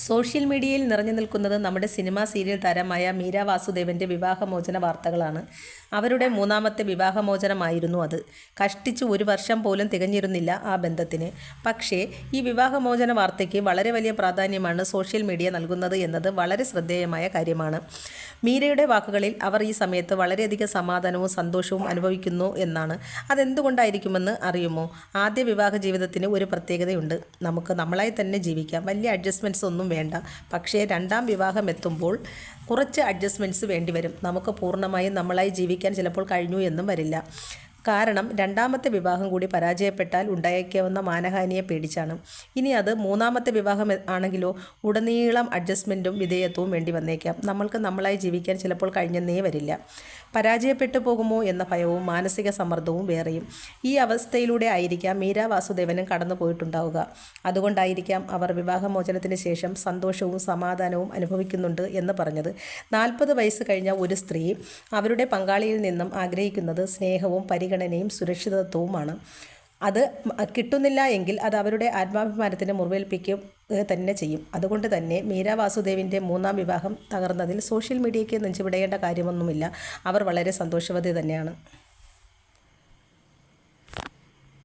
Social മീഡിയയിൽ നിറഞ്ഞു നിൽക്കുന്നത് നമ്മുടെ സിനിമാ സീരിയൽ താരമായ മീര വാസുദേവൻ്റെ വിവാഹമോചന വാർത്തകളാണ്. അവരുടെ മൂന്നാമത്തെ വിവാഹമോചനമായിരുന്നു അത്. കഷ്ടിച്ച് 1 വർഷം പോലും തികഞ്ഞിരുന്നില്ല ആ ബന്ധത്തിന്. പക്ഷേ ഈ വിവാഹമോചന വാർത്തയ്ക്ക് വളരെ വലിയ പ്രാധാന്യമാണ് സോഷ്യൽ മീഡിയ നൽകുന്നത് എന്നത് വളരെ ശ്രദ്ധേയമായ കാര്യമാണ്. മീരയുടെ വാക്കുകളിൽ അവർ ഈ സമയത്ത് വളരെയധികം സമാധാനവും സന്തോഷവും അനുഭവിക്കുന്നു എന്നാണ്. അതെന്തുകൊണ്ടായിരിക്കുമെന്ന് അറിയുമോ? ആദ്യ വിവാഹ ജീവിതത്തിന് ഒരു പ്രത്യേകതയുണ്ട്. നമുക്ക് നമ്മളായി തന്നെ ജീവിക്കാം. വലിയ അഡ്ജസ്റ്റ്മെൻറ്റ്സ് ഒന്നും വേണ്ട. പക്ഷേ രണ്ടാം വിവാഹം എത്തുമ്പോൾ കുറച്ച് അഡ്ജസ്റ്റ്മെൻറ്റ്സ് വേണ്ടിവരും. നമുക്ക് പൂർണ്ണമായും നമ്മളായി ജീവിക്കാൻ ചിലപ്പോൾ കഴിഞ്ഞു എന്നും വരില്ല. കാരണം രണ്ടാമത്തെ വിവാഹം കൂടി പരാജയപ്പെട്ടാൽ ഉണ്ടായേക്കാവുന്ന മാനഹാനിയെ പേടിച്ചാണ്. ഇനി അത് മൂന്നാമത്തെ വിവാഹം ആണെങ്കിലോ ഉടനീളം അഡ്ജസ്റ്റ്മെൻറ്റും വിധേയത്വവും വേണ്ടി വന്നേക്കാം. നമ്മൾക്ക് നമ്മളായി ജീവിക്കാൻ ചിലപ്പോൾ കഴിഞ്ഞെന്നേ വരില്ല. പരാജയപ്പെട്ടു പോകുമോ എന്ന ഭയവും മാനസിക സമ്മർദ്ദവും വേറെയും. ഈ അവസ്ഥയിലൂടെ ആയിരിക്കാം മീര വാസുദേവനും കടന്നു പോയിട്ടുണ്ടാവുക. അതുകൊണ്ടായിരിക്കാം അവർ വിവാഹമോചനത്തിന് ശേഷം സന്തോഷവും സമാധാനവും അനുഭവിക്കുന്നുണ്ട് എന്ന് പറഞ്ഞത്. 40 വയസ്സ് കഴിഞ്ഞ ഒരു സ്ത്രീ അവരുടെ പങ്കാളിയിൽ നിന്നും ആഗ്രഹിക്കുന്നത് സ്നേഹവും പരിഗണനയും സുരക്ഷിതത്വവുമാണ്. അത് കിട്ടുന്നില്ല എങ്കിൽ അത് അവരുടെ ആത്മാഭിമാനത്തിന് മുറിവേൽപ്പിക്കുക തന്നെ ചെയ്യും. അതുകൊണ്ട് തന്നെ മീര വാസുദേവിൻ്റെ മൂന്നാം വിവാഹം തകർന്നതിൽ സോഷ്യൽ മീഡിയയ്ക്ക് നെഞ്ചുപിടയേണ്ട കാര്യമൊന്നുമില്ല. അവർ വളരെ സന്തോഷവതി തന്നെയാണ്.